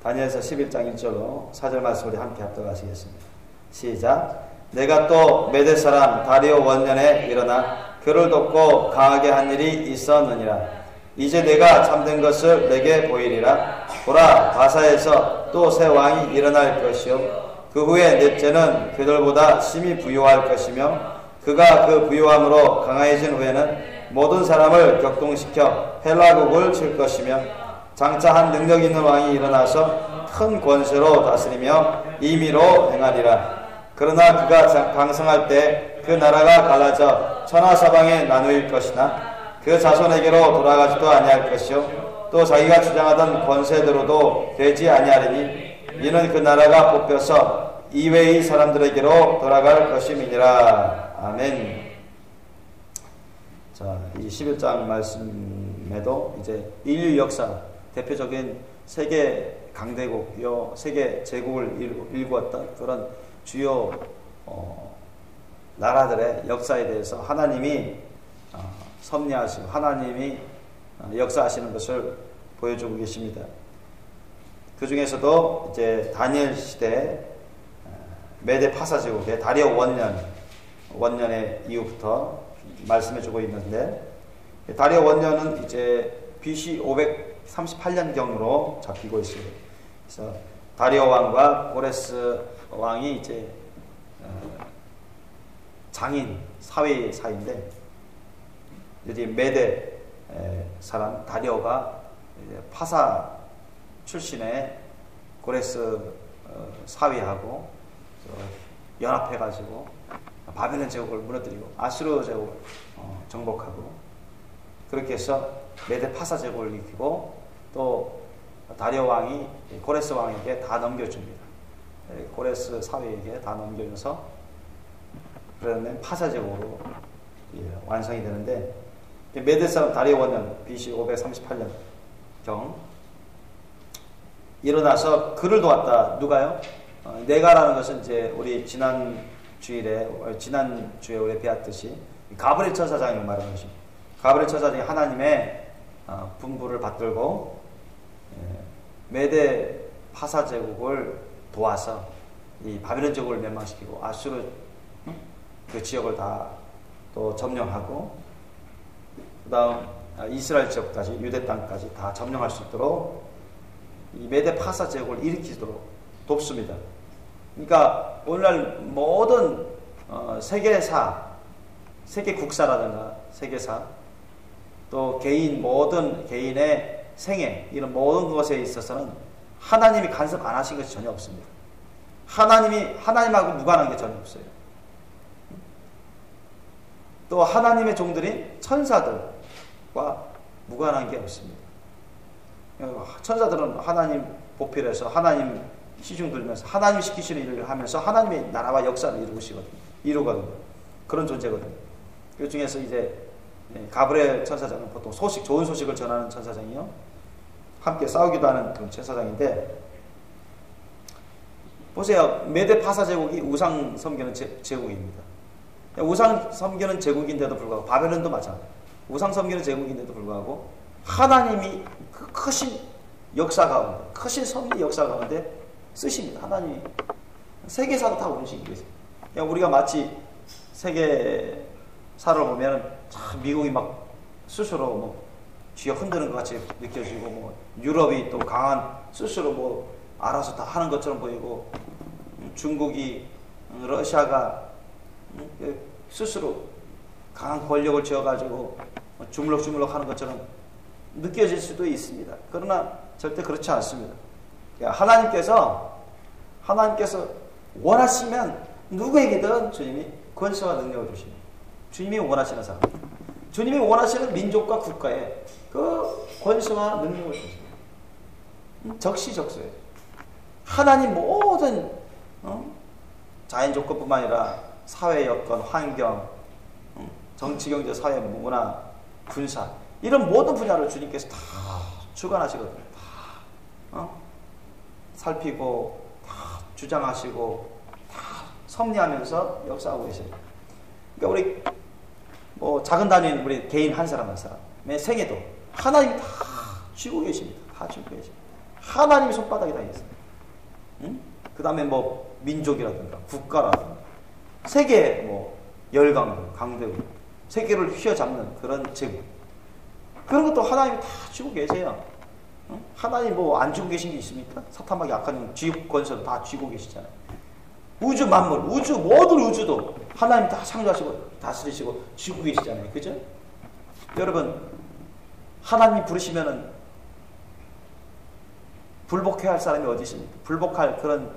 다니엘서 11장 1절로 4절 말씀 우리 함께 합독하시겠습니다. 시작. 내가 또 메대 사람 다리오 원년에 일어나 그를 돕고 강하게 한 일이 있었느니라. 이제 내가 참된 것을 내게 보이리라. 보라, 바사에서 또 새 왕이 일어날 것이요 그 후에 넷째는 그들보다 심히 부요할 것이며 그가 그 부요함으로 강해진 후에는 모든 사람을 격동시켜 헬라국을 칠 것이며 장차 한 능력 있는 왕이 일어나서 큰 권세로 다스리며 임의로 행하리라. 그러나 그가 강성할 때 그 나라가 갈라져 천하사방에 나누일 것이나 그 자손에게로 돌아가지도 아니할 것이요 또 자기가 주장하던 권세대로도 되지 아니하리니 이는 그 나라가 뽑혀서 이외의 사람들에게로 돌아갈 것임이니라. 아멘. 자, 이 11장 말씀에도 이제 인류 역사 대표적인 세계 강대국, 세계 제국을 일구었던 그런 주요 나라들의 역사에 대해서 하나님이 섭리하시고 하나님이 역사하시는 것을 보여주고 계십니다. 그 중에서도 이제 다니엘 시대 메데 파사 제국의 다리오 원년의 이후부터 말씀해주고 있는데 다리오 원년은 이제 BC 538년경으로 잡히고 있습니다. 그래서 다리오 왕과 고레스 왕이 이제 장인 사위인데 여기 메데 사람 다리오가 파사 출신의 고레스 사위하고 연합해가지고 바벨론 제국을 무너뜨리고 아수르 제국을 정복하고 그렇게 해서 메데 파사 제국을 일으키고 또 다리오 왕이 고레스 왕에게 다 넘겨줍니다. 고레스 사위에게 다 넘겨줘서 그러면 파사 제국으로 완성이 되는데 메데 사람 다리오 원년 BC 538년경 일어나서 그를 도왔다. 누가요? 네가라는 것은 이제 우리 지난주에 우리 배웠듯이 가브리엘 천사장을 말하는 것입니다. 가브리엘 천사장이 하나님의 분부를 받들고 메데 파사 제국을 도와서 이 바벨론 제국을 멸망시키고 아수르 그 지역을 다 또 점령하고 그 다음 이스라엘 지역까지 유대 땅까지 다 점령할 수 있도록 이 메데 파사 제국을 일으키도록 돕습니다. 그러니까 오늘날 모든 세계 국사라든가 세계사 또 모든 개인의 생애 이런 모든 것에 있어서는 하나님이 간섭 안 하신 것이 전혀 없습니다. 하나님하고 무관한 게 전혀 없어요. 또 하나님의 종들인 천사들과 무관한 게 없습니다. 천사들은 하나님 보필해서 하나님 시중 들면서 하나님 시키시는 일을 하면서 하나님의 나라와 역사를 이루거든요. 그런 존재거든요. 그 중에서 이제 가브리엘 천사장은 보통 좋은 소식을 전하는 천사장이요. 함께 싸우기도 하는 그런 천사장인데 보세요. 메데 파사 제국이 우상 섬기는 제국입니다. 우상 섬기는 제국인데도 불구하고 바벨론도 마찬가지예요. 우상 섬기는 제국인데도 불구하고 하나님이 그 크신 역사 가운데 크신 섭리 역사 가운데 쓰십니다. 하나님이 세계사도 다 움직이고 있어요. 그냥 우리가 마치 세계사를 보면 참 미국이 막 스스로 뭐 쥐어 흔드는 것 같이 느껴지고 뭐 유럽이 또 강한 스스로 뭐 알아서 다 하는 것처럼 보이고 중국이 러시아가 스스로 강한 권력을 쥐어가지고 주물럭주물럭 하는 것처럼 느껴질 수도 있습니다. 그러나 절대 그렇지 않습니다. 하나님께서 원하시면 누구에게든 주님이 권세와 능력을 주십니다. 주님이 원하시는 사람, 주님이 원하시는 민족과 국가에 그 권세와 능력을 주십니다. 적시적소예요. 하나님 모든 자연 조건뿐만 아니라 사회 여건, 환경, 정치, 경제, 사회, 문화, 군사 이런 모든 분야를 주님께서 다 주관하시거든요. 다 살피고 다 주장하시고 다 섭리하면서 역사하고 계세요. 그러니까 우리 뭐 작은 단위인 우리 개인 한 사람의 생애도 하나님이 다 쥐고 계십니다. 다 쥐고 계십니다. 하나님의 손바닥에 다 있어요. 응? 그 다음에 뭐 민족이라든가 국가라든가 세계 뭐 열강, 강대국, 세계를 휘어잡는 그런 제국, 그런 것도 하나님이 다 쥐고 계세요. 응? 하나님 뭐 안 쥐고 계신 게 있습니까? 사탄막이 악한 지옥 권세도 다 쥐고 계시잖아요. 우주 만물, 우주 모든 우주도 하나님 다 창조하시고 다스리시고 쥐고 계시잖아요. 그죠? 여러분, 하나님 부르시면은 불복해야 할 사람이 어디 있습니까? 불복할 그런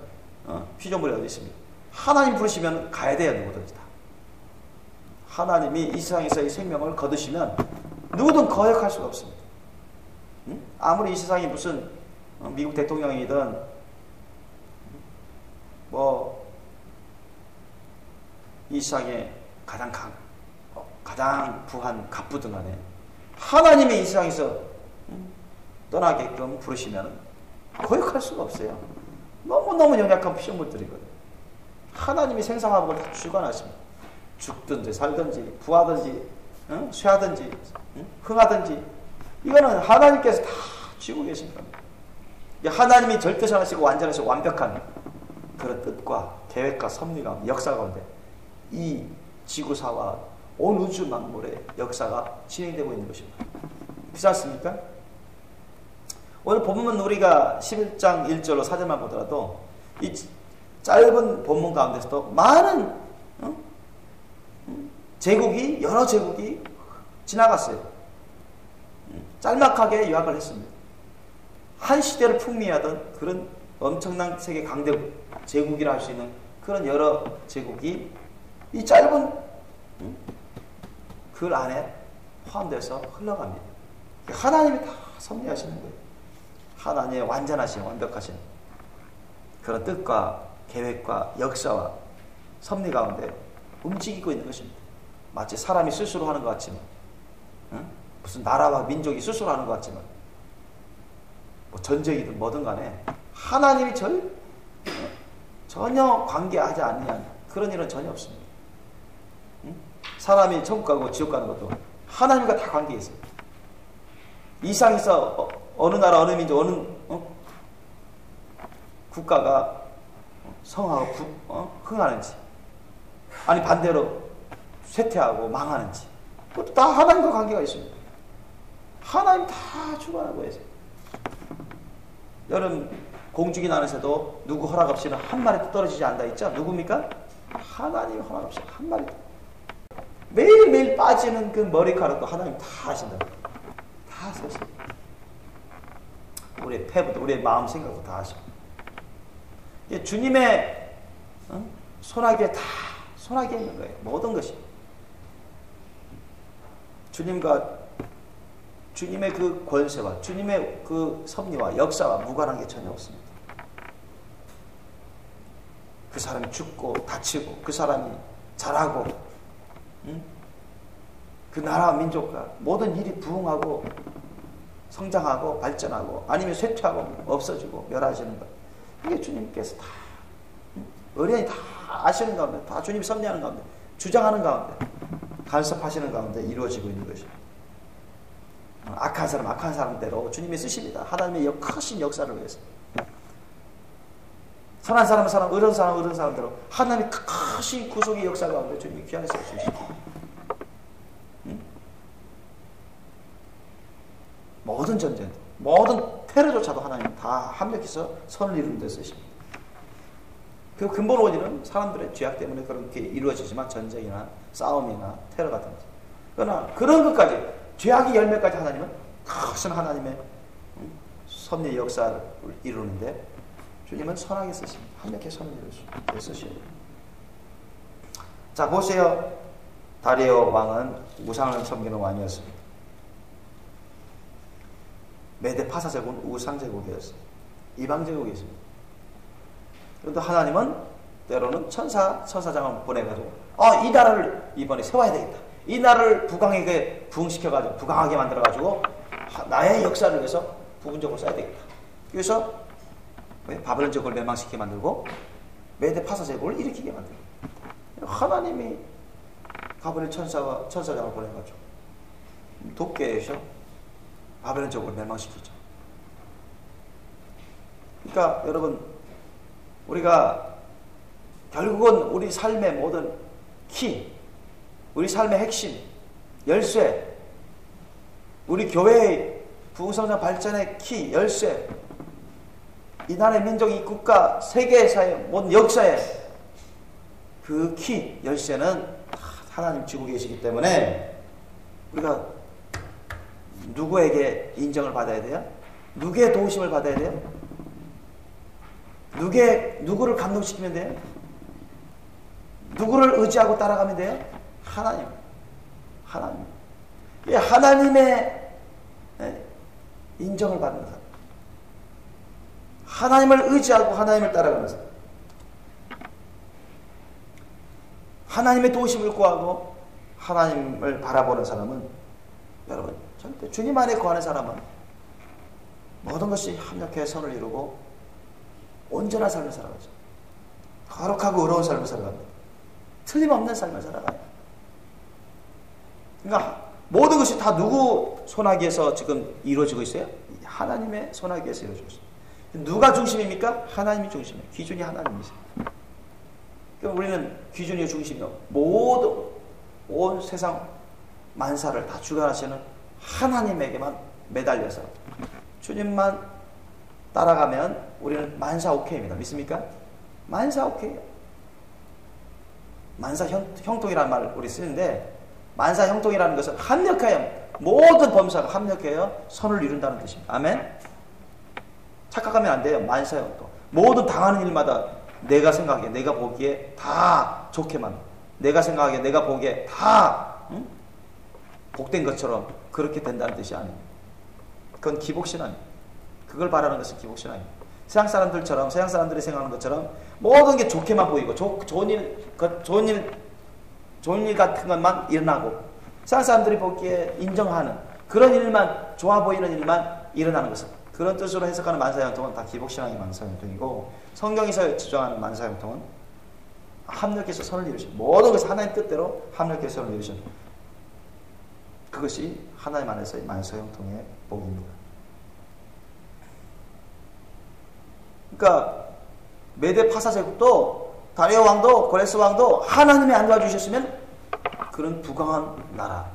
피조물이 어디 있습니까? 하나님 부르시면 가야 돼요. 누구든지 다. 하나님이 이 세상에서의 생명을 거두시면 누구든 거역할 수가 없습니다. 응? 아무리 이 세상이 무슨 미국 대통령이든 뭐 이 세상에 가장 부한 갑부든 간에 하나님이 이 세상에서 떠나게끔 부르시면 거역할 수가 없어요. 너무너무 연약한 피조물들이거든요. 하나님이 생사화복을 다 주관하십니다. 죽든지 살든지 부하든지 쇠하든지 흥하든지 이거는 하나님께서 다 쥐고 계신 겁니다. 하나님이 절대선하시고 완전하시고 완벽한 그런 뜻과 계획과 섭리가 역사 가운데 이 지구사와 온 우주 만물의 역사가 진행되고 있는 것입니다. 그렇지 않습니까? 오늘 본문 우리가 11장 1절로 4절만 보더라도 이 짧은 본문 가운데서도 많은 제국이, 여러 제국이 지나갔어요. 짤막하게 요약을 했습니다. 한 시대를 풍미하던 그런 엄청난 세계 강대국, 제국이라 할 수 있는 그런 여러 제국이 이 짧은 글 안에 포함돼서 흘러갑니다. 하나님이 다 섭리하시는 거예요. 하나님의 완전하신, 완벽하신 그런 뜻과 계획과 역사와 섭리 가운데 움직이고 있는 것입니다. 마치 사람이 스스로 하는 것 같지만, 무슨 나라와 민족이 스스로 하는 것 같지만, 뭐 전쟁이든 뭐든 간에 하나님이 전혀 관계하지 않는 그런 일은 전혀 없습니다. 사람이 천국 가고 지옥 가는 것도 하나님과 다 관계 있어요. 이 세상에서 어느 나라, 어느 민족, 어느 국가가 성하고 흥하는지, 아니 반대로 쇠퇴하고 망하는지, 그것도 다 하나님과 관계가 있습니다. 하나님 다 주관하고 계세요. 여러분, 공중이 나는 새도 누구 허락 없이는 한 마리도 떨어지지 않는다 있죠? 누굽니까? 하나님 허락 없이 한 마리도. 매일매일 빠지는 그 머리카락도 하나님 다 하신다. 다 세십니다. 우리의 패부도, 우리의 마음 생각도 다 하십니다. 주님의 손아귀에 다 손아귀에 있는 거예요. 모든 것이. 주님의 그 권세와 주님의 그 섭리와 역사와 무관한 게 전혀 없습니다. 그 사람이 죽고 다치고 그 사람이 잘하고 그 나라와 민족과 모든 일이 부흥하고 성장하고 발전하고 아니면 쇠퇴하고 없어지고 멸하지는 것, 이게 주님께서 다 의뢰인이 다 아시는 가운데, 다 주님이 섭리하는 가운데, 주장하는 가운데, 간섭하시는 가운데 이루어지고 있는 것입니다. 악한 사람대로 주님이 쓰십니다. 하나님의 크신 역사를 위해서. 선한 사람은 의로운 사람대로 하나님의 크신 구속의 역사 가운데 주님이 귀하게 쓰십니다. 모든 전쟁, 모든 테러조차도 하나님 다 합력해서 선을 이루는 데 쓰십니다. 그 근본 원인은 사람들의 죄악 때문에 그렇게 이루어지지만 전쟁이나 싸움이나 테러 같은 것. 그러나 그런 것까지, 죄악의 열매까지 하나님은 크신 하나님의 섭리의 역사를 이루는데 주님은 선하게 쓰십니다. 합력해 선을 쓰셔야 돼요. 자, 보세요. 다리오 왕은 우상을 섬기는 왕이었습니다. 메데 파사 제국은 우상 제국이었어요. 이방 제국이었습니다. 그런데 하나님은 때로는 천사장을 보내가지고 이 나라를 이번에 세워야 되겠다. 이 나라를 북왕에게 부흥시켜가지고 북왕하게 만들어가지고 나의 역사를 위해서 부분적으로 써야 되겠다. 그래서 바벨론 제국을 멸망시키게 만들고 메데 파사 제국을 일으키게 만들고, 하나님이 가브리엘 천사장을 보내가지고 돕게 해서 바벨론 제국을 멸망시키죠. 그러니까 여러분, 우리가 결국은 우리 삶의 모든 키, 우리 삶의 핵심, 열쇠, 우리 교회의 부흥성장 발전의 키, 열쇠, 이 나라의 민족, 이 국가, 세계사의 모든 역사의 그 키, 열쇠는 다 하나님 쥐고 계시기 때문에 우리가 누구에게 인정을 받아야 돼요? 누구의 도우심을 받아야 돼요? 누구를 감동시키면 돼요? 누구를 의지하고 따라가면 돼요? 하나님. 하나님. 하나님의 인정을 받는 사람. 하나님을 의지하고 하나님을 따라가는 사람. 하나님의 도우심을 구하고 하나님을 바라보는 사람은, 여러분, 절대 주님 안에 거하는 사람은 모든 것이 합력해 선을 이루고 온전한 삶을 살아가죠. 거룩하고 의로운 삶을 살아갑니다. 틀림없는 삶을 살아가요. 그러니까 모든 것이 다 누구 손아귀에서 지금 이루어지고 있어요? 하나님의 손아귀에서 이루어지고 있어요. 누가 중심입니까? 하나님이 중심이에요. 기준이 하나님이세요. 그럼 우리는 기준이 중심이요. 모든 온 세상 만사를 다 주관하시는 하나님에게만 매달려서 주님만 따라가면 우리는 만사 오케이입니다. 믿습니까? 만사 오케이예요. 만사 형통이라는 말을 우리 쓰는데, 만사 형통이라는 것은 합력하여, 모든 범사가 합력하여 선을 이룬다는 뜻입니다. 아멘? 착각하면 안 돼요. 만사 형통. 모든 당하는 일마다 내가 생각하기에, 내가 보기에 다 좋게만, 내가 생각하기에, 내가 보기에 다 복된 것처럼 그렇게 된다는 뜻이 아닙니다. 그건 기복신앙입니다. 그걸 바라는 것은 기복신앙입니다. 세상 사람들처럼, 세상 사람들이 생각하는 것처럼 모든 게 좋게만 보이고 좋은 일 같은 것만 일어나고, 세상 사람들이 보기에 인정하는 그런 일만, 좋아 보이는 일만 일어나는 것은, 그런 뜻으로 해석하는 만사형통은 다 기복신앙의 만사형통이고, 성경에서 지정하는 만사형통은 합력해서 선을 이루신, 모든 것을 하나님 뜻대로 합력해서 선을 이루신, 그것이 하나님 안에서의 만사형통의 복입니다. 그러니까 메데 파사 제국도, 다리오 왕도, 고레스 왕도 하나님이 안 도와주셨으면 그런 부강한 나라,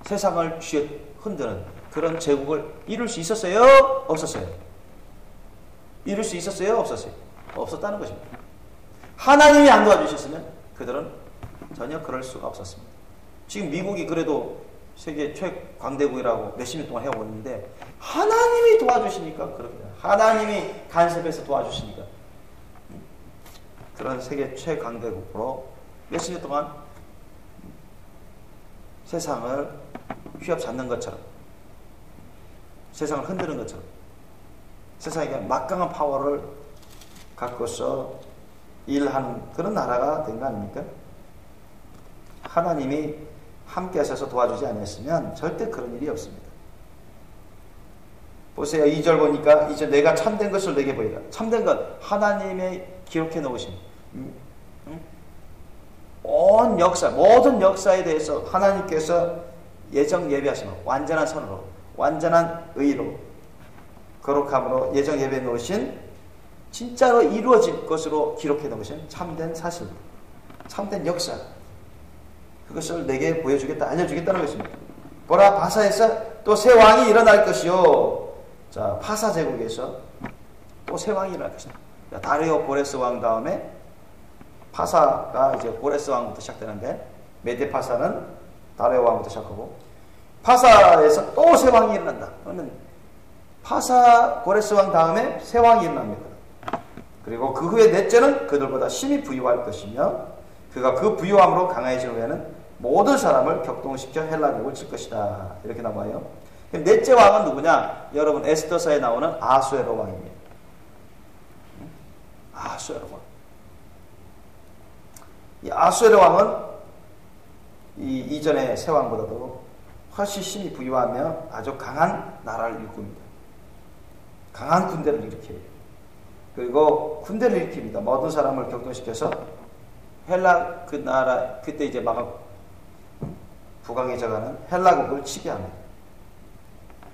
세상을 쥐어 흔드는 그런 제국을 이룰 수 있었어요? 없었어요? 이룰 수 있었어요? 없었어요? 없었다는 것입니다. 하나님이 안 도와주셨으면 그들은 전혀 그럴 수가 없었습니다. 지금 미국이 그래도 세계 최강대국이라고 몇십 년 동안 해오는데, 하나님이 도와주시니까 그렇게, 하나님이 간섭해서 도와주시니까 그런 세계 최강대국으로 몇십 년 동안 세상을 휘어잡는 것처럼, 세상을 흔드는 것처럼, 세상에게 막강한 파워를 갖고서 일하는 그런 나라가 된 거 아닙니까? 하나님이 함께 하셔서 도와주지 않았으면 절대 그런 일이 없습니다. 보세요. 2절 보니까, 이제 내가 참된 것을 내게 보이라. 참된 것, 하나님의 기록해 놓으신 온 역사, 모든 역사에 대해서 하나님께서 예정 예비하시는, 완전한 선으로, 완전한 의로, 거룩함으로 예정 예비해 놓으신, 진짜로 이루어질 것으로 기록해 놓으신 참된 사실, 참된 역사, 그것을 내게 보여주겠다, 알려주겠다는 것입니다. 보라, 바사에서 또 새 왕이 일어날 것이요. 자, 파사 제국에서 또 새 왕이 일어날 것입니다. 다리오 고레스 왕 다음에 파사가 이제 고레스 왕부터 시작되는데, 메데 파사는 다리오 왕부터 시작하고, 파사에서 또 새 왕이 일어난다. 그러면 파사 고레스 왕 다음에 새 왕이 일어납니다. 그리고 그 후에 넷째는 그들보다 심히 부유할 것이며, 그가 그 부유함으로 강해진 후에는 모든 사람을 격동시켜 헬라국을 칠 것이다. 이렇게 나와요. 넷째 왕은 누구냐? 여러분, 에스더서에 나오는 아수에로 왕입니다. 아수에로 왕. 이 아수에로 왕은 이 이전의 새 왕보다도 훨씬 심히 부유하며 아주 강한 나라를 일굽니다. 강한 군대를 일으켜요. 그리고 군대를 일으킵니다. 모든 사람을 격동시켜서 헬라 그 나라, 그때 이제 막 부강해져가는 헬라국을 치게 합니다.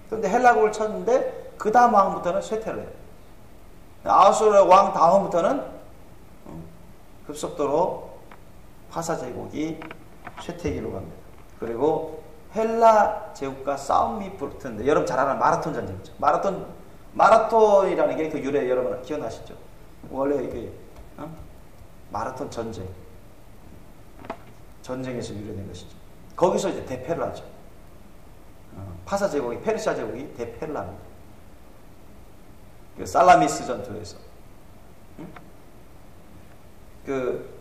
그런데 헬라국을 쳤는데 그 다음 왕부터는 쇠퇴를 해요. 아수르 왕 다음부터는 급속도로 파사 제국이 쇠퇴기로 갑니다. 그리고 헬라 제국과 싸움이 붙는데, 여러분 잘 아는 마라톤 전쟁이죠. 마라톤이라는 게 그 유래 여러분 기억나시죠? 원래 이게 마라톤 전쟁에서 유래된 것이죠. 거기서 이제 대패를 하죠. 파사 제국이, 페르시아 제국이 대패를 합니다. 그 살라미스 전투에서. 그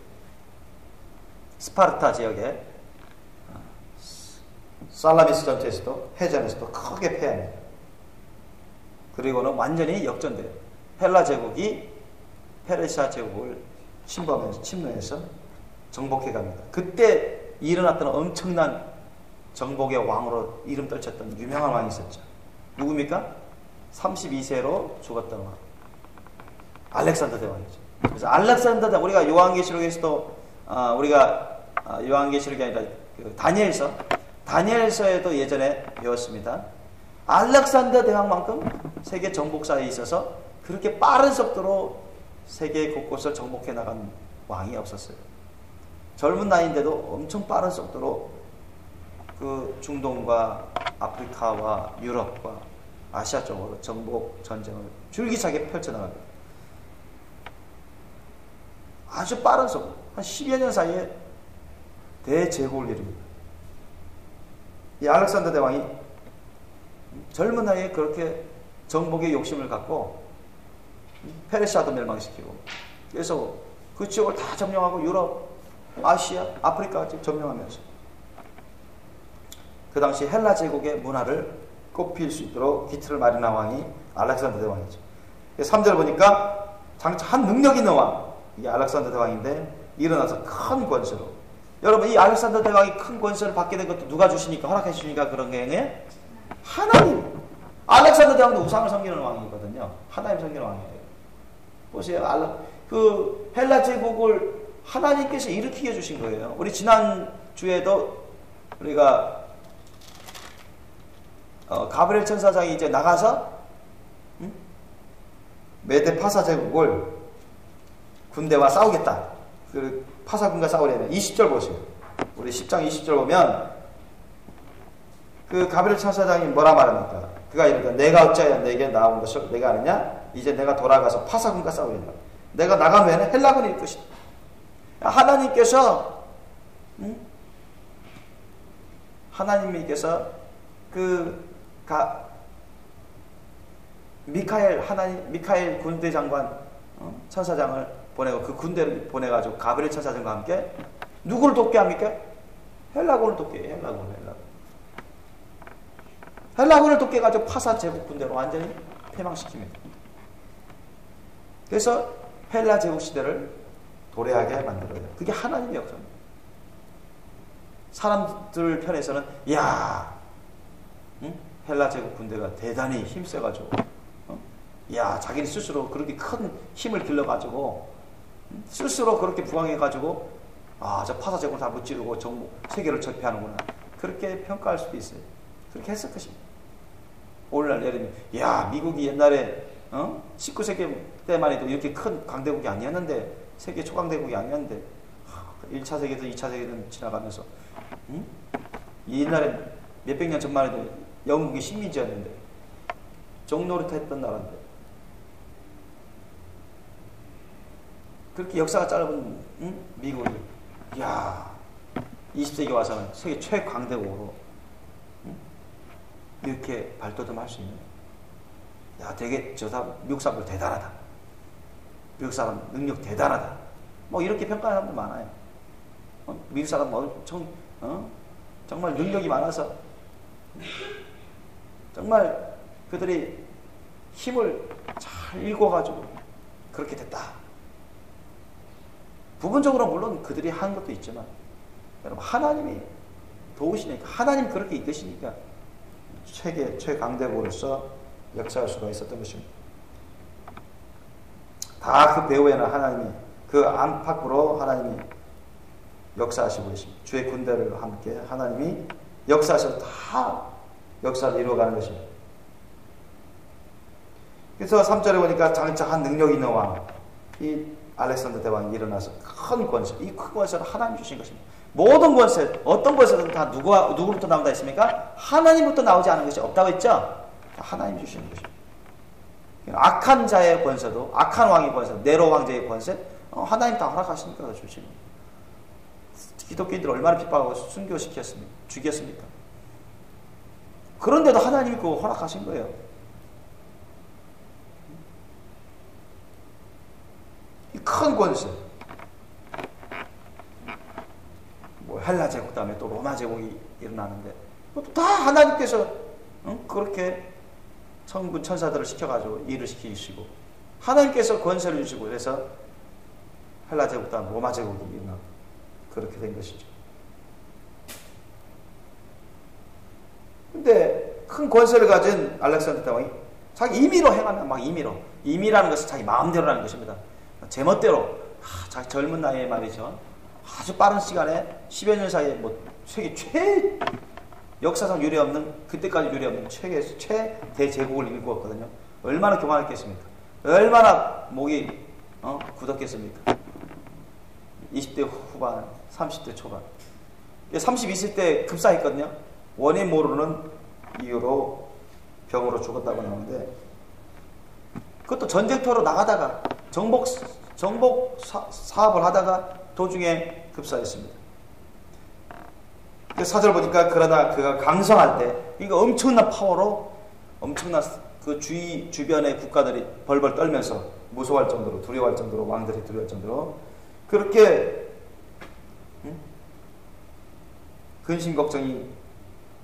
스파르타 지역에 살라미스 전투에서도, 해전에서도 크게 패합니다. 그리고는 완전히 역전돼요. 헬라 제국이 페르시아 제국을 침노해서 정복해 갑니다. 그때 일어났던 엄청난 정복의 왕으로 이름 떨쳤던 유명한 왕이 있었죠. 누굽니까? 32세로 죽었던 왕. 알렉산더 대왕이죠. 그래서 알렉산더 대왕, 우리가 요한계시록에서도 요한계시록이 아니라 그 다니엘서에도 예전에 배웠습니다. 알렉산더 대왕만큼 세계 정복사에 있어서 그렇게 빠른 속도로 세계 곳곳을 정복해 나간 왕이 없었어요. 젊은 나이인데도 엄청 빠른 속도로 그 중동과 아프리카와 유럽과 아시아 쪽으로 정복 전쟁을 줄기차게 펼쳐나갑니다. 아주 빠른 속도, 한 10여 년 사이에 대제국을 이룹니다. 이 알렉산더 대왕이 젊은 나이에 그렇게 정복의 욕심을 갖고 페르시아도 멸망시키고, 그래서 그 지역을 다 점령하고 유럽, 아시아, 아프리카까지 점령하면서 그 당시 헬라 제국의 문화를 꽃필 수 있도록 기틀을 마련한 왕이 알렉산더 대왕이죠. 3절 보니까 장차 한 능력 있는 왕, 이게 알렉산더 대왕인데, 일어나서 큰 권세로, 여러분 이 알렉산더 대왕이 큰 권세를 받게 된 것도 누가 주시니까, 허락해 주시니까 그런 게 하나님. 알렉산더 대왕도 우상을 섬기는 왕이거든요. 하나님 섬기는 왕이에요. 보세요. 그 헬라 제국을 하나님께서 일으키게 해주신 거예요. 우리 지난주에도 우리가 가브리엘 천사장이 이제 나가서 메데 파사 제국을 군대와 싸우겠다. 그 파사군과 싸우려면 20절 보세요. 우리 10장 20절 보면 그 가브리엘 천사장이 뭐라 말합니까? 그가 이르되 내가 어찌하여 내게 나온 것을 내가 아느냐? 이제 내가 돌아가서 파사군과 싸우리라. 내가 나가면 헬라군이 일 것이다. 하나님께서 미카엘 군대 장관 천사장을 보내고 그 군대를 보내가지고 가브리엘 천사장과 함께 누구를 돕게 합니까? 헬라군을 돕게 해요. 헬라군을 돕게 해가지고 파사 제국 군대로 완전히 패망시킵니다. 그래서 헬라 제국 시대를 도래하게 만들어요. 그게 하나님의 역사입니다. 사람들 편에서는 헬라 제국 군대가 대단히 힘세가지고 자기는 스스로 그렇게 큰 힘을 길러가지고 스스로 그렇게 부강해가지고 저 파사 제국을 다 무찌르고 세계를 제패하는구나, 그렇게 평가할 수도 있어요. 그렇게 했을 것입니다. 오늘날 예를 들면 미국이 옛날에 19세기 때만 해도 이렇게 큰 강대국이 아니었는데, 세계 초강대국이 아니었는데 1차 세계든 2차 세계든 지나가면서 옛날에 몇백 년 전만 해도 영국이 식민지였는데 종노릇 했던 나라인데, 그렇게 역사가 짧은 미국이 20세기 와서는 세계 최강대국으로 이렇게 발돋움할 수 있는, 되게 미국 사람들 대단하다, 미국 사람 능력 대단하다, 이렇게 평가하는 사람들 많아요. 미국 사람 정말 능력이 많아서 정말 그들이 힘을 잘 읽어가지고 그렇게 됐다. 부분적으로 물론 그들이 한 것도 있지만, 여러분 하나님이 도우시니까, 하나님 그렇게 이끄시니까 세계 최강대국으로서 역사할 수가 있었던 것입니다. 다 그 배후에는 하나님이, 그 안팎으로 하나님이 역사하시고 계십니다. 주의 군대를 함께 하나님이 역사하셔서 다 역사를 이루어가는 것입니다. 그래서 3절에 보니까 장차한 능력 있는 왕, 이 알렉산더 대왕이 일어나서 큰 권세, 이 큰 권세를 하나님 주신 것입니다. 모든 권세, 어떤 권세든 다 누구로부터 나온다 했습니까? 하나님부터 나오지 않은 것이 없다고 했죠? 다 하나님 주시는 것입니다. 악한 자의 권세도, 악한 왕의 권세, 네로 왕제의 권세, 하나님 다 허락하시니까 주시는 거예요. 기독교인들 얼마나 핍박하고 순교시켰습니까? 죽였습니까? 그런데도 하나님이 그거 허락하신 거예요. 이 큰 권세. 뭐 헬라 제국 다음에 또 로마 제국이 일어나는데 다 하나님께서 그렇게 천군 천사들을 시켜가지고 일을 시키시고 하나님께서 권세를 주시고 그래서 헬라 제국 다음 로마 제국이 일어나고 그렇게 된 것이죠. 근데 큰 권세를 가진 알렉산더 대왕이 자기 임의로 행하면 막 임의라는 것은 자기 마음대로라는 것입니다. 제멋대로 자기 젊은 나이에 말이죠. 아주 빠른 시간에 10여 년 사이에 뭐 세계 역사상 유례없는 그때까지 유례없는 최대 제국을 일구었거든요. 얼마나 교만했겠습니까? 얼마나 목이 굳었겠습니까? 20대 후반, 30대 초반, 32세 때 급사했거든요. 원인 모르는 이유로 병으로 죽었다고 나오는데 그것도 전쟁터로 나가다가 정복 사업을 하다가 도중에 급사했습니다. 4절 보니까 그러다 그가 강성할 때 이거 엄청난 파워로 엄청난 그 주변의 국가들이 벌벌 떨면서 무서워할 정도로 두려워할 정도로 왕들이 두려워할 정도로 그렇게 근심 걱정이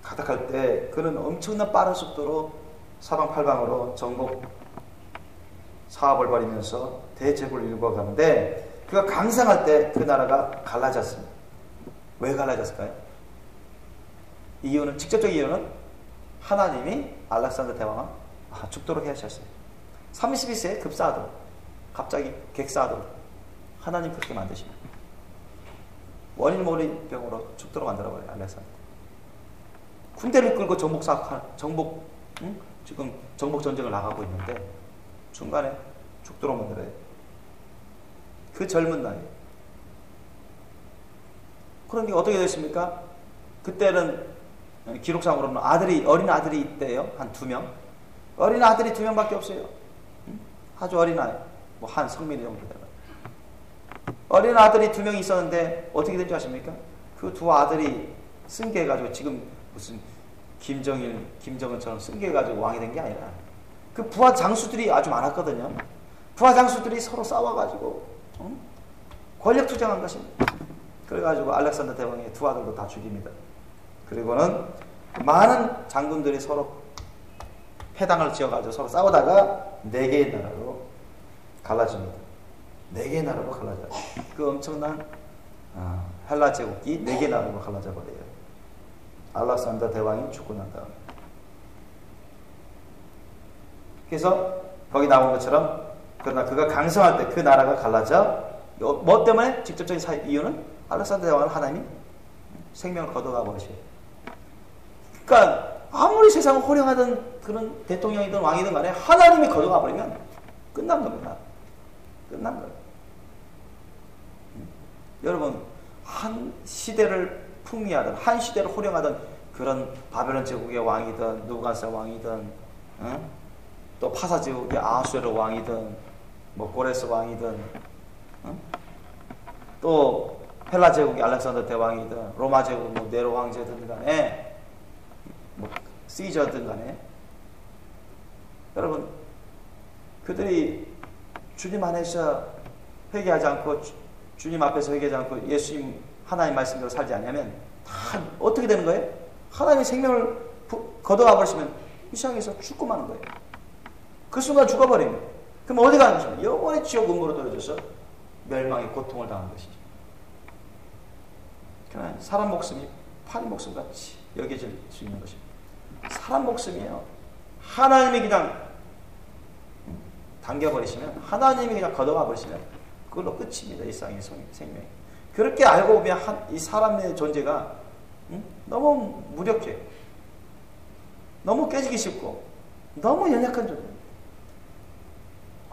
가득할 때 그는 엄청난 빠른 속도로 사방팔방으로 정복 사업을 벌이면서 대제국을 일궈가는데 그가 강성할 때 그 나라가 갈라졌습니다. 왜 갈라졌을까요? 이유는 직접적 이유는 하나님이 알렉산더 대왕을 죽도록 하셨어요. 32세에 급사하도록 갑자기 객사하도록 하나님 그렇게 만드십니다. 원인 모르는 병으로 죽도록 만들어버려요. 알렉산더 군대를 끌고 지금 정복 전쟁을 나가고 있는데 중간에 죽도록 만들어요. 그 젊은 나이. 그러니까 어떻게 됐습니까? 그때는 기록상으로는 어린 아들이 있대요. 한 2명. 어린 아들이 2명밖에 없어요. 아주 어린 아이. 뭐 한 성민이 정도 되는. 어린 아들이 2명이 있었는데 어떻게 된 줄 아십니까? 그 2 아들이 승계해가지고 지금 무슨 김정은처럼 승계해가지고 왕이 된 게 아니라 그 부하 장수들이 아주 많았거든요. 부하 장수들이 서로 싸워가지고 권력 투쟁한 것입니다. 그래가지고 알렉산더 대왕의 2 아들도 다 죽입니다. 그리고는 많은 장군들이 서로 패당을 지어가지고 서로 싸우다가 4개의 나라로 갈라집니다. 4개의 나라로 갈라져요. 그 엄청난 헬라 제국이 4개의 나라로 갈라져 버려요. 알렉산더 대왕이 죽고 난 다음에. 그래서 거기 나온 것처럼 그러나 그가 강성할 때 그 나라가 갈라져. 뭐 때문에? 직접적인 이유는 알렉산더 대왕은 하나님이 생명을 거둬가 버리셔요. 그러니까 아무리 세상을 호령하던 그런 대통령이든 왕이든 간에 하나님이 거둬가 버리면 끝난 겁니다. 끝난 거예요. 여러분 한 시대를 풍미하던 한 시대를 호령하던 그런 바벨론 제국의 왕이든 누부갓네살 왕이든 또 파사 제국의 아하수에로 왕이든 뭐 고레스 왕이든 또 헬라 제국의 알렉산더 대왕이든 로마 제국 뭐 네로 황제든 간에 뭐 시저든 간에 여러분 그들이 주님 안에서 회개하지 않고 주님 앞에서 회개하지 않고 예수님 하나님 말씀대로 살지 않냐면 다 어떻게 되는 거예요? 하나님의 생명을 거둬가 버리시면 이 세상에서 죽고 마는 거예요. 그 순간 죽어버립니다. 그럼 어디 가는 것입니까? 영원히 지옥 음모로 떨어져서 멸망의 고통을 당하는 것이죠. 그러나 사람 목숨이 파리 목숨같이 여겨질 수 있는 것입니다. 사람 목숨이요. 하나님이 그냥 당겨버리시면 하나님이 그냥 걷어가 버리시면 그걸로 끝입니다. 이 세상의 생명이. 그렇게 알고 보면 이 사람의 존재가 너무 무력해요. 너무 깨지기 쉽고 너무 연약한 존재입니다.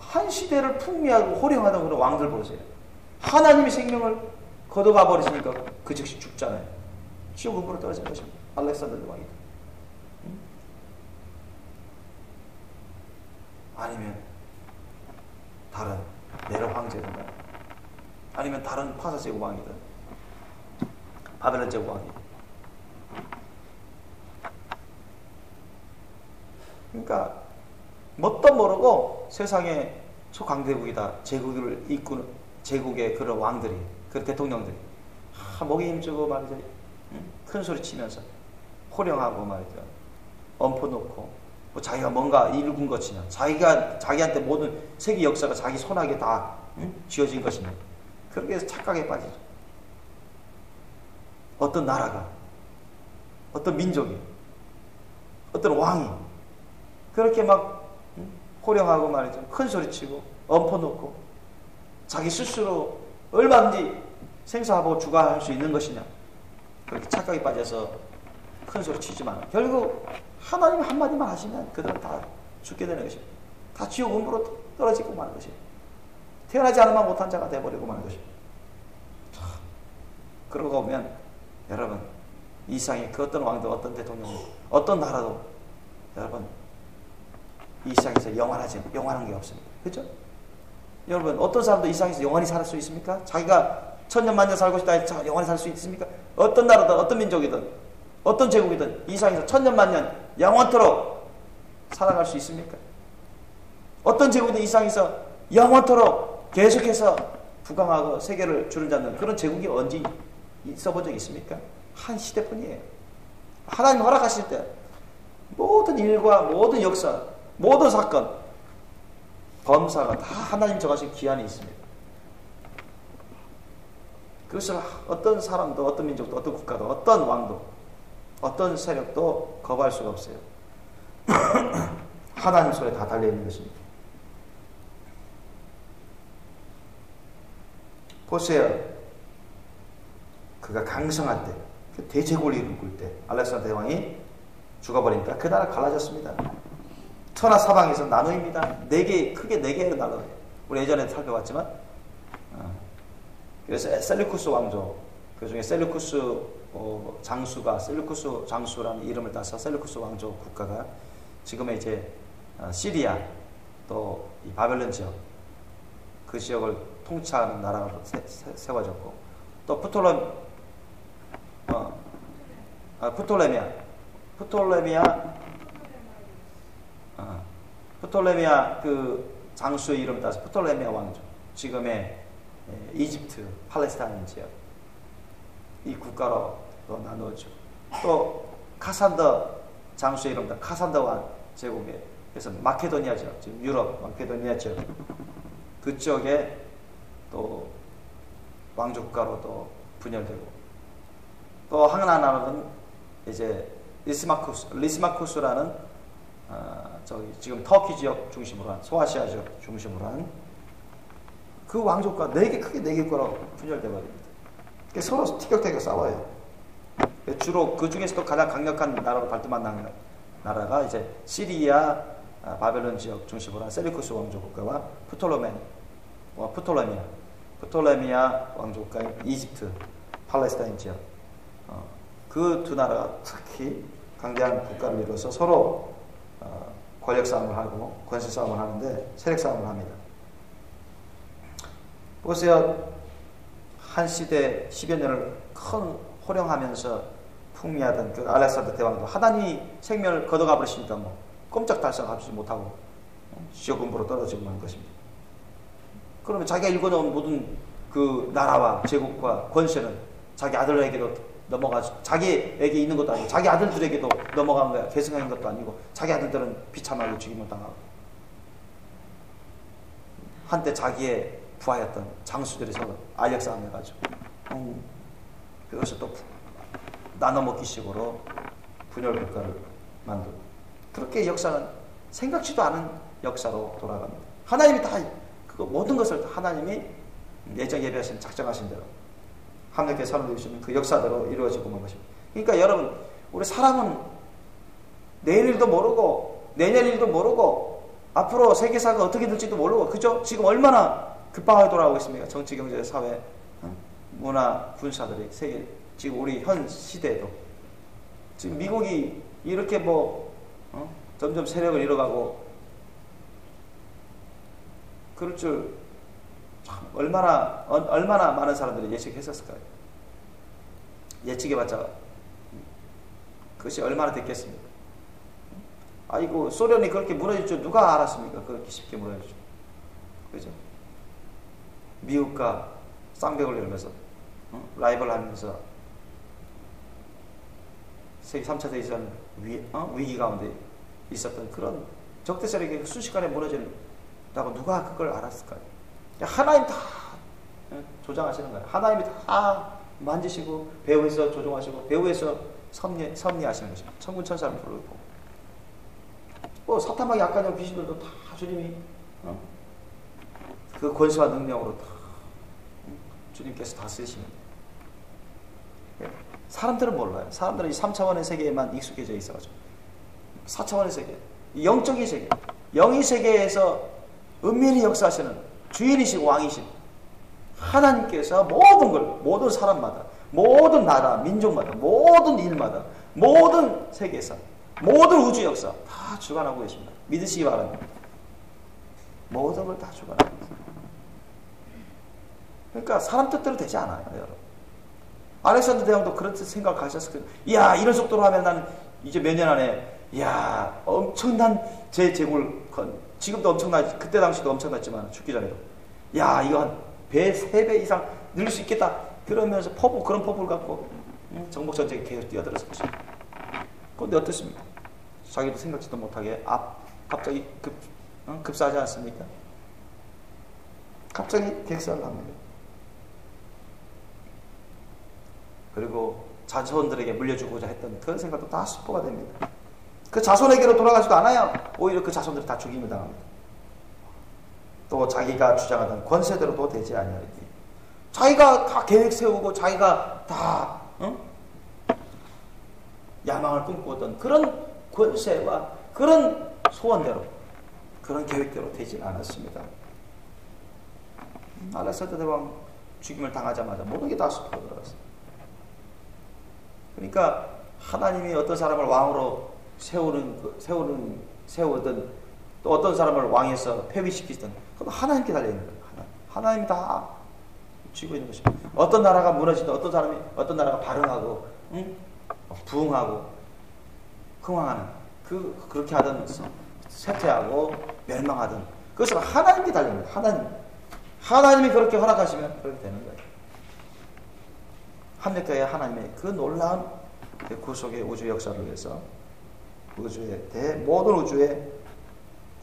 한 시대를 풍미하고 호령하던 그런 왕들 보세요. 하나님이 생명을 걷어가 버리시니까 그 즉시 죽잖아요. 지옥 음부로 떨어진 것입니다. 알렉산더 왕이다. 아니면 다른 네로 황제든 아니면 다른 파사 제국 왕이든 바벨론 제국 왕이든. 그러니까 뭣도 모르고 세상의 초강대국이다. 제국을 이끄는 제국의 그런 왕들이, 그런 대통령들이 목에 힘주고 말이죠. 큰 소리 치면서 호령하고 말이죠. 엄포 놓고 뭐 자기가 뭔가 이룬 것이냐, 자기한테 모든 세계 역사가 자기 손아귀에 다 쥐어진 것이냐. 그렇게 해서 착각에 빠지죠. 어떤 나라가, 어떤 민족이, 어떤 왕이 그렇게 막 호령하고 말이죠. 큰 소리 치고 엄포 놓고 자기 스스로 얼마든지 생사하고 주관할 수 있는 것이냐. 그렇게 착각에 빠져서 큰 소리 치지만 결국 하나님 한마디만 하시면 그들은 다 죽게 되는 것입니다. 다 지옥 음부로 떨어지고 마는 것입니다. 태어나지 않으면 못한 자가 되어버리고 마는 것입니다. 그러고 보면 여러분 이 세상에 그 어떤 왕도 어떤 대통령도 어떤 나라도 여러분 이 세상에서 영원한 게 없습니다. 그렇죠? 여러분 어떤 사람도 이 세상에서 영원히 살 수 있습니까? 자기가 천년만년 살고 싶다 영원히 살 수 있습니까? 어떤 나라든 어떤 민족이든 어떤 제국이든 이 세상에서 천년만년 영원토록 살아갈 수 있습니까? 어떤 제국이든 이 세상에서 영원토록 계속해서 부강하고 세계를 주름잡는 그런 제국이 언제 있어본 적이 있습니까? 한 시대뿐이에요. 하나님 허락하실 때 모든 일과 모든 역사, 모든 사건, 범사가 다 하나님 정하신 기한이 있습니다. 그것을 어떤 사람도, 어떤 민족도, 어떤 국가도, 어떤 왕도, 어떤 세력도 거부할 수가 없어요. 하나님 손에 다 달려있는 것입니다. 보세요. 그가 강성할 때, 그 대제국을 이끌 때, 알렉산더 대왕이 죽어버리니까 그 나라 갈라졌습니다. 서나 사방에서 나누입니다. 크게 네 개로 나눠요. 우리 예전에 살펴봤지만, 그래서 셀루쿠스 왕조, 그 중에 셀루쿠스 장수가 셀루쿠스 장수라는 이름을 따서 셀루쿠스 왕조 국가가 지금의 이제 시리아 또 이 바벨론 지역 그 지역을 통치하는 나라가 세워졌고 또 프톨레미아 그 장수의 이름을 따서 프톨레미아 왕조 지금의 이집트 팔레스타인 지역 이 국가로 또 나누었죠. 또 카산더 장수의 이름을 따서 카산더 왕 제국에 그래서 마케도니아 지역 지금 유럽 마케도니아 지역 그쪽에 또 왕조 국가로 또 분열되고 또 하나는 이제 리스마쿠스라는 저기 지금 터키 지역 중심으로 한 소아시아 지역 중심으로 한 그 왕조가 크게 네 개 국가로 분열돼 버립니다. 서로 티격태격 싸워요. 주로 그 중에서도 가장 강력한 나라로 발돋만 나라가 이제 시리아, 바벨론 지역 중심으로 한 셀루쿠스 왕조 국가와 프톨레미아 왕조 국가인 이집트, 팔레스타인 지역 그 두 나라가 특히 강대한 국가를 이루어서 서로 권력 싸움을 하고 권세 싸움을 하는데 세력 싸움을 합니다. 보세요. 한 시대 10여 년을 큰 호령하면서 풍미하던 그 알렉산더 대왕도 하나님이 생명을 걷어가 버리시니까 뭐 꼼짝 달싹하지 못하고 지옥 음부로 떨어지고 만 것입니다. 그러면 자기가 일궈놓은 모든 그 나라와 제국과 권세는 자기 아들에게도 넘어가서 자기에게 있는 것도 아니고 자기 아들들에게도 넘어간 거야. 계승한 것도 아니고 자기 아들들은 비참하게 죽임을 당하고 한때 자기의 부하였던 장수들이 서로 알력 싸움 해가지고 그것을 또 나눠먹기식으로 분열 국가를 만들고 그렇게 역사는 생각지도 않은 역사로 돌아갑니다. 하나님이 다 그거 모든 것을 하나님이 예정 예비하신 작정하신 대로 하나님께 사람들이 주시는 그 역사대로 이루어지고 만 것입니다. 그러니까 여러분 우리 사람은 내일 일도 모르고 내년 일도 모르고 앞으로 세계사가 어떻게 될지도 모르고, 그죠? 지금 얼마나 급박하게 돌아가고 있습니까? 정치, 경제, 사회, 문화, 군사들이 세계, 지금 우리 현 시대에도 지금 미국이 이렇게 점점 세력을 잃어가고 그럴 줄 참 얼마나 많은 사람들이 예측했었을까요? 예측해봤자 그것이 얼마나 됐겠습니까? 아이고, 소련이 그렇게 무너질 줄 누가 알았습니까? 그렇게 쉽게 무너질 줄. 그죠? 미국과 쌍벽을 열면서, 라이벌 하면서, 세계 3차 대전 위기 가운데 있었던 그런 적대 세력이 순식간에 무너진다고 누가 그걸 알았을까요? 하나님 다 조장하시는 거예요. 하나님이 다 만지시고, 배후에서 조종하시고, 배후에서 섭리하시는 것입니다. 천군 천사를 부르고. 사탄마귀 악한 귀신들도 다 주님이 그 권세와 능력으로 다 주님께서 다 쓰시는. 사람들은 몰라요. 사람들은 이 3차원의 세계에만 익숙해져 있어가지고 4차원의 세계, 영적인 세계, 영의 세계에서 은밀히 역사하시는 주인이시고 왕이신 하나님께서 모든 걸, 모든 사람마다, 모든 나라, 민족마다, 모든 일마다, 모든 세계에서, 모든 우주 역사 다 주관하고 계십니다. 믿으시기 바랍니다. 모든 걸 다 주관하고 있습니다. 그러니까 사람 뜻대로 되지 않아요, 여러분. 알렉산더 대왕도 그런 생각을 가졌을 거예요. 이야, 이런 속도로 하면 나는 이제 몇 년 안에, 이야, 엄청난 재물, 지금도 엄청나지, 그때 당시도 엄청났지만 죽기 전에도, 야, 이거 한 배, 3배 이상 늘 수 있겠다. 그러면서 그런 포부를 갖고 정복전쟁에 계속 뛰어들었었죠. 그런데 어떻습니까? 자기도 생각지도 못하게 갑자기 급사하지 않습니까? 갑자기 객사를 합니다. 그리고 자손들에게 물려주고자 했던 그런 생각도 다 수포가 됩니다. 그 자손에게로 돌아가지도 않아요. 오히려 그 자손들이 다 죽임을 당합니다. 또 자기가 주장하던 권세대로도 되지 아니하리니, 자기가 다 계획 세우고 자기가 다 야망을 꿈꾸었던 그런 권세와 그런 소원대로, 그런 계획대로 되진 않았습니다. 알렉산더 대왕 죽임을 당하자마자 모든 게 다 수포가 들어갔어요. 그러니까 하나님이 어떤 사람을 왕으로 세우든 또 어떤 사람을 왕에서 폐위시키든 그건 하나님께 달려있는 거예요. 하나님이 다 쥐고 있는 것입니다. 어떤 나라가 무너지든 어떤 나라가 발흥하고 부흥하고 흥왕하는, 그렇게 하든 쇠퇴하고 멸망하든 그것은 하나님께 달려있는 거예요. 하나님이 그렇게 허락하시면 그렇게 되는 거예요. 합력하여 하나님의 그 놀라운 구속의 우주 역사를 위해서 모든 우주의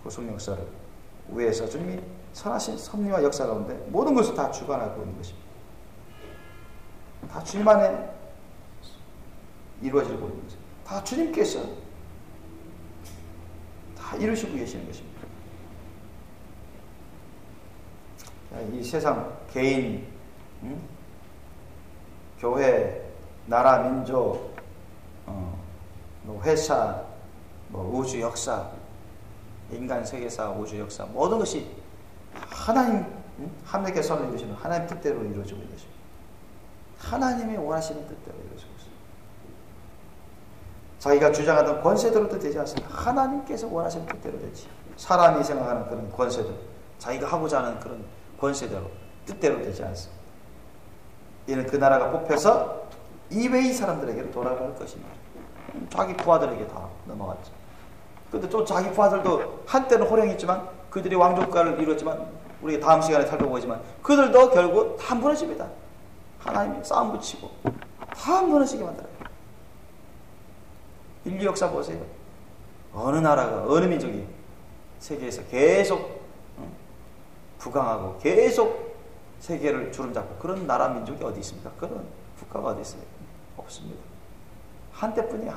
구속 역사를 위해서 주님이 선하신 섭리와 역사 가운데 모든 것을 다 주관하고 있는 것입니다. 다 주님 안에 이루어지고 있는 것입니다. 다 주님께서 다 이루시고 계시는 것입니다. 이 세상 개인, 교회, 나라, 민족, 회사, 우주 역사, 인간 세계사, 우주 역사, 모든 것이 하나님, 하나님께 선을 이루시는 하나님 뜻대로 이루어지고 있는 것입니다. 하나님이 원하시는 뜻대로 이루어지고 있습니다. 자기가 주장하던 권세대로도 되지 않습니다. 하나님께서 원하시는 뜻대로 되지. 사람이 생각하는 그런 권세대로, 자기가 하고자 하는 그런 권세대로, 뜻대로 되지 않습니다. 이는 그 나라가 뽑혀서 이외의 사람들에게로 돌아갈 것입니다. 자기 부하들에게 다 넘어갔죠. 그런데 또 자기 부하들도 한때는 호령했지만, 그들이 왕족가를 이루었지만, 우리가 다음 시간에 살펴보지만 그들도 결국 다 무너집니다. 하나님이 싸움 붙이고 다 무너지게 만들어요. 인류 역사 보세요. 어느 나라가, 어느 민족이 세계에서 계속 부강하고 계속 세계를 주름잡고 그런 나라 민족이 어디 있습니까? 그런 국가가 어디 있어요? 없습니다. 한때뿐이에요.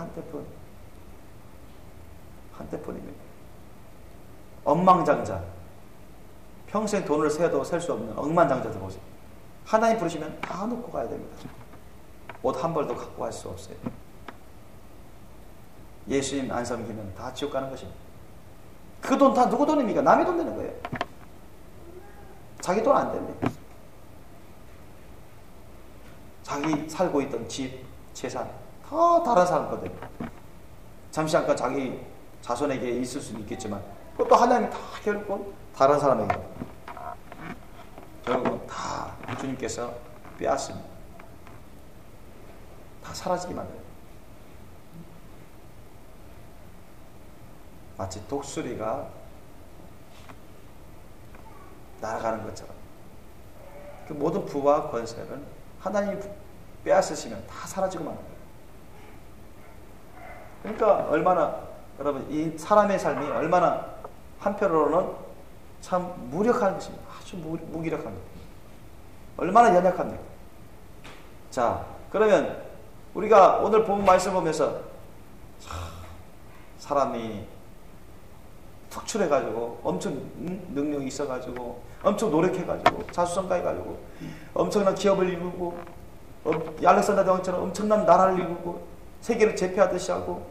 한때뿐입니다. 억만장자, 평생 돈을 세도 셀 수 없는 억만장자들 보세요. 하나님 부르시면 다 놓고 가야 됩니다. 옷 한 벌도 갖고 갈 수 없어요. 예수님 안 섬기면 다 지옥 가는 것입니다. 그 돈 다 누구 돈입니까? 남의 돈 되는 거예요. 자기 돈 안 됩니다. 자기 살고 있던 집, 재산 다 다른 사람 거든요. 잠시 잠깐 자기 자손에게 있을 수는 있겠지만 그것도 하나님이 다 결국 다른 사람에게 결국은 다 주님께서 빼앗습니다. 다 사라지게 만들어요. 마치 독수리가 날아가는 것처럼 그 모든 부와 권세를 하나님이 빼앗으시면 다 사라지고 마는 거예요. 그러니까 얼마나 여러분 이 사람의 삶이 얼마나 한편으로는 참 무력한 것입니다. 아주 무기력한 것. 얼마나 연약합니까? 자, 그러면 우리가 오늘 본 말씀 보면서 사람이 특출해가지고 엄청 능력이 있어가지고 엄청 노력해가지고 자수성가해가지고 엄청난 기업을 이루고 알렉산더 대왕처럼 엄청난 나라를 이루고 세계를 제패하듯이 하고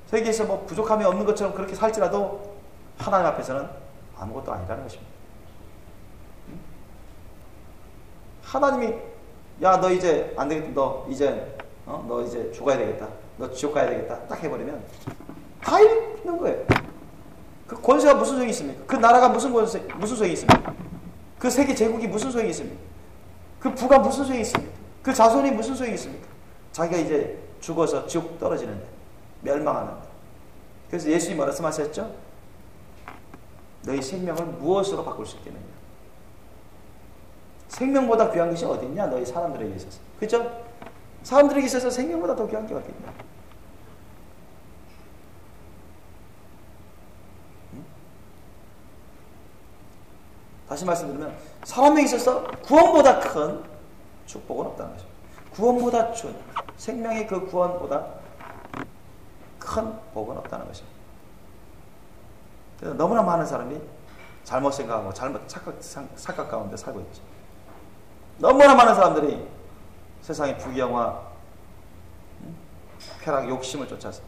세계에서 뭐 부족함이 없는 것처럼 그렇게 살지라도 하나님 앞에서는 아무것도 아니라는 것입니다. 하나님이 야 너 이제 안 되겠다. 너 이제 죽어야 되겠다. 너 지옥 가야 되겠다. 딱 해버리면 다 있는 거예요. 그 권세가 무슨 소용이 있습니까? 그 나라가 무슨 소용이 있습니까? 그 세계 제국이 무슨 소용이 있습니까? 그 부가 무슨 소용이 있습니까? 그 자손이 무슨 소용이 있습니까? 자기가 이제 죽어서 지옥 떨어지는데 멸망하는데. 그래서 예수님이 말씀하셨죠? 너희 생명을 무엇으로 바꿀 수 있겠느냐? 생명보다 귀한 것이 어디 있냐? 너희 사람들에게 있어서. 그죠? 사람들에게 있어서 생명보다 더 귀한 게 어디 있냐? 다시 말씀드리면 사람에게 있어서 구원보다 큰 축복은 없다는 것입니다. 구원보다 준 생명의 그 구원보다 큰 복은 없다는 것입니다. 그래서 너무나 많은 사람이 잘못 생각하고 잘못 착각 가운데 살고 있죠. 너무나 많은 사람들이 세상의 부귀영화, 쾌락, 욕심을 쫓아서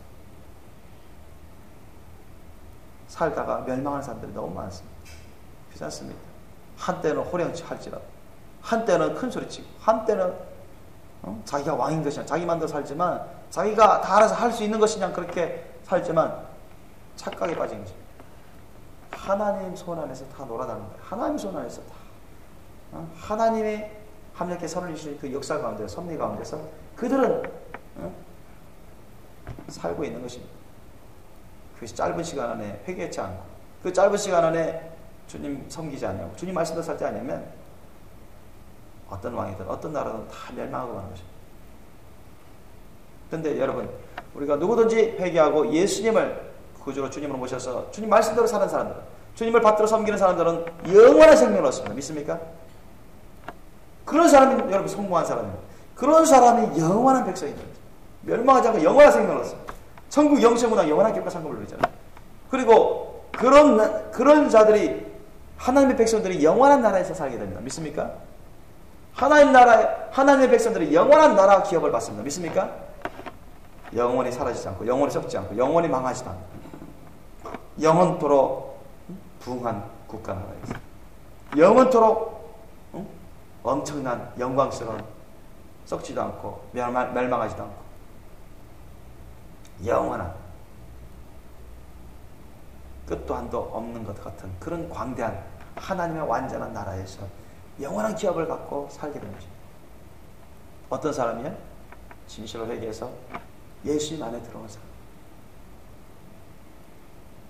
살다가 멸망하는 사람들이 너무 많습니다. 그렇지 않습니까? 한때는 호령할지라도, 한때는 큰소리치고, 한때는 자기가 왕인 것이냐, 자기 마음대로 살지만, 자기가 다 알아서 할 수 있는 것이냐 그렇게 살지만 착각에 빠진 것입니다. 하나님 손 안에서 다 놀아나는 거예요. 하나님 손 안에서 다. 하나님의 함께 선을 이루신 그 역사 가운데, 섭리 가운데서 그들은 살고 있는 것입니다. 그것이 짧은 시간 안에 회개치 않고, 그 짧은 시간 안에 주님 섬기지 않냐고, 주님 말씀대로 살지 않냐면 어떤 왕이든 어떤 나라든 다 멸망하고 가는 것입니다. 그런데 여러분, 우리가 누구든지 회개하고 예수님을 구주로 주님으로 모셔서 주님 말씀대로 사는 사람들은, 주님을 받들어 섬기는 사람들은 영원한 생명을 얻습니다. 믿습니까? 그런 사람이 여러분 성공한 사람입니다. 그런 사람이 영원한 백성입니다. 멸망하지 않고 영원한 생명을 얻습니다. 천국 영생문화 영원한 기업과 상급을 누리잖아요. 그리고 그런 자들이, 하나님의 백성들이 영원한 나라에서 살게 됩니다. 믿습니까? 하나님의 백성들이 영원한 나라와 기업을 받습니다. 믿습니까? 영원히 사라지지 않고, 영원히 썩지 않고, 영원히 망하지도 않고, 영원토록 부흥한 국가 나라에서, 영원토록 엄청난 영광스러운, 썩지도 않고 멸망하지도 않고 영원한, 끝도 한도 없는 것 같은 그런 광대한 하나님의 완전한 나라에서 영원한 기업을 갖고 살게 되는 것입니다. 어떤 사람이요? 진실로 회개해서 예수님 안에 들어온 사람,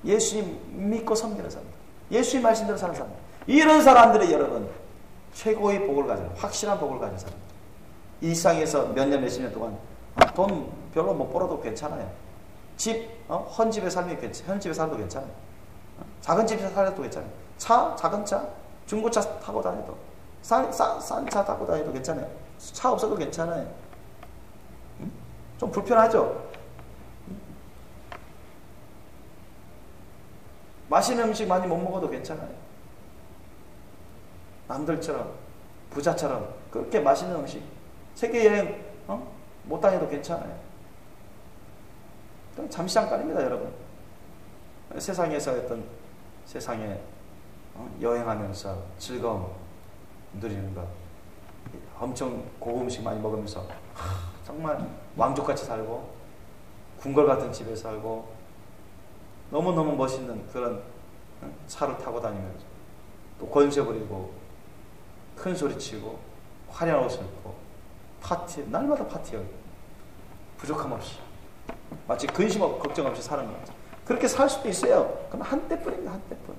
예수님 믿고 섬기는 사람, 예수님 말씀대로 사는 사람, 이런 사람들이 여러분 최고의 복을 가진, 확실한 복을 가진 사람. 일상에서 몇 년 몇십 년 동안 돈 별로 못 벌어도 괜찮아요. 집, 헌집에 살면 현집에 살아도 괜찮아요. 작은 집에서 살아도 괜찮아요. 차, 작은 차, 중고차 타고 다녀도, 싼 차 타고 다녀도 괜찮아요. 차 없어도 괜찮아요. 좀 불편하죠? 맛있는 음식 많이 못 먹어도 괜찮아요. 남들처럼, 부자처럼 그렇게 맛있는 음식, 세계여행 못 다녀도 괜찮아요. 잠시 잠깐입니다, 여러분. 세상에서 어떤 세상에 여행하면서 즐거움 누리는 것, 엄청 고급 음식 많이 먹으면서 정말 왕족같이 살고 궁궐 같은 집에 살고 너무너무 멋있는 그런 차를 타고 다니면서 또 권세 부리고 큰 소리 치고 화려한 옷을 입고 파티, 날마다 파티하고 부족함 없이 마치 근심 없고 걱정 없이 사는 것 같아요. 그렇게 살 수도 있어요. 그럼 한때뿐입니다. 한때뿐.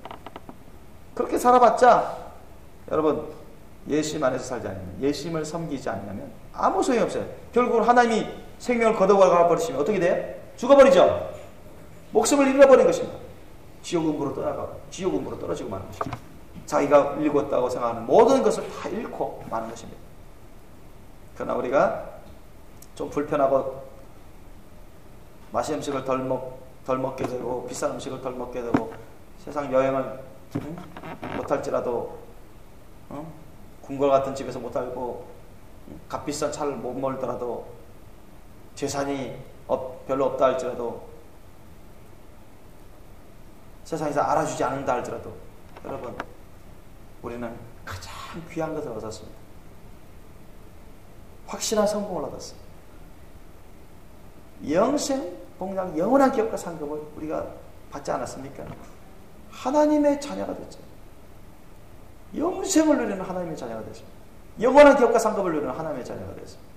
그렇게 살아봤자 여러분 예수님 안에서 살지 않으면, 예수님을 섬기지 않으면 아무 소용이 없어요. 결국은 하나님이 생명을 걷어가 버리시면 어떻게 돼요? 죽어버리죠. 목숨을 잃어버린 것입니다. 지옥음부로 떠나가고 지옥음부로 떨어지고 마는 것입니다. 자기가 읽었다고 생각하는 모든 것을 다 잃고 마는 것입니다. 그러나 우리가 좀 불편하고 맛있는 음식을 덜 먹게 되고 비싼 음식을 덜 먹게 되고 세상 여행을 못할지라도 궁궐 같은 집에서 못 살고 값비싼 차를 못 몰더라도 재산이 별로 없다 할지라도 세상에서 알아주지 않는다 할지라도 여러분 우리는 가장 귀한 것을 얻었습니다. 확실한 성공을 얻었습니다. 영생, 복락, 영원한 기업과 상급을 우리가 받지 않았습니까? 하나님의 자녀가 됐죠. 영생을 누리는 하나님의 자녀가 됐습니다. 영원한 기업과 상급을 누리는 하나님의 자녀가 됐습니다.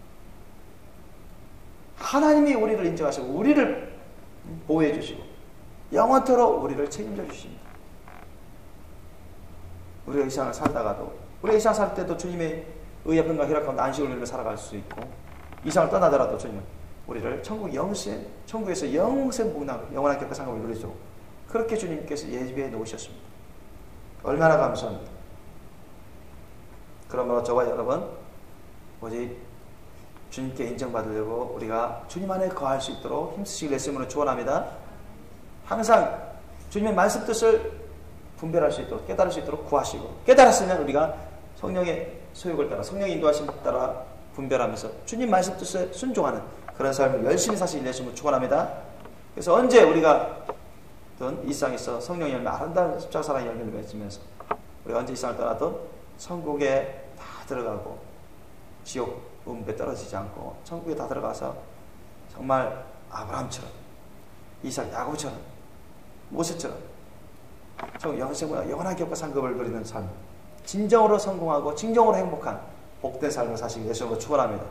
하나님이 우리를 인정하시고 우리를 보호해 주시고 영원토록 우리를 책임져 주십니다. 우리가 이 세상을 살다가도 우리가 이 세상 살 때도 주님의 의의 평강 희락 가운데 안식을 누리며 살아갈 수 있고 이 세상을 떠나더라도 주님은 우리를 천국에서 영생 복락 영원한 기업과 상급을 누리도록 그렇게 주님께서 예비해 놓으셨습니다. 얼마나 감사합니다. 그러므로 저와 여러분 오직 주님께 인정받으려고 우리가 주님 안에 거할 수 있도록 힘쓰시길 예수님으로 축원합니다. 항상 주님의 말씀 뜻을 분별할 수 있도록 깨달을 수 있도록 구하시고 깨달았으면 우리가 성령의 소욕을 따라 성령의 인도하심을 따라 분별하면서 주님 말씀 뜻에 순종하는 그런 삶을 열심히 사시길 예수님으로 축원합니다. 그래서 언제 우리가 이 세상에서 성령의 열매 아름다운 십자가 사랑의 열매를 맺으면서 우리가 언제 이 세상을 떠나든 천국에 다 들어가고 지옥 음부에 떨어지지 않고 천국에 다 들어가서 정말 아브라함처럼 이삭, 야곱처럼 모세처럼 천국 영원한 기업과 상급을 누리는 삶, 진정으로 성공하고 진정으로 행복한 복된 삶을 사시기 예수님으로 축원합니다.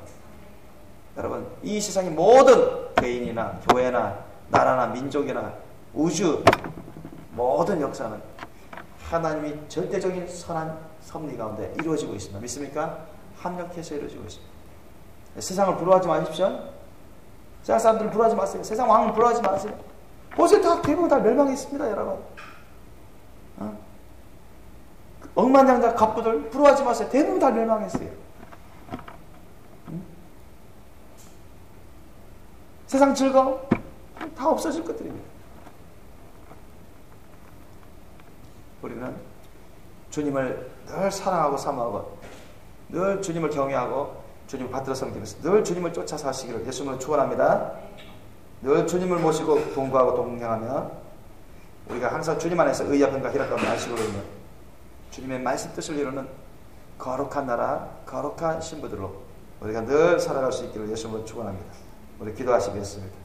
여러분 이 세상의 모든 개인이나 교회나 나라나 민족이나 우주 모든 역사는 하나님이 절대적인 선한 섭리 가운데 이루어지고 있습니다. 믿습니까? 합력해서 이루어지고 있습니다. 세상을 부러워하지 마십시오. 세상 사람들을 부러워하지 마세요. 세상 왕을 부러워하지 마세요. 보세요. 대부분 다 멸망했습니다. 여러분 억만장자 갑부들 부러워하지 마세요. 대부분 다 멸망했어요. 세상 즐거움 다 없어질 것들입니다. 우리는 주님을 늘 사랑하고 사모하고 늘 주님을 경외하고 주님을 받들어 섬기면서 늘 주님을 쫓아 사시기를 예수님으로 축원합니다. 늘 주님을 모시고 동거하고 동행하며 우리가 항상 주님 안에서 의와 평강 희락 가운데 안식으로 있는 주님의 말씀 뜻을 이루는 거룩한 나라 거룩한 신부들로 우리가 늘 살아갈 수 있기를 예수님으로 축원합니다. 우리 기도하시겠습니다.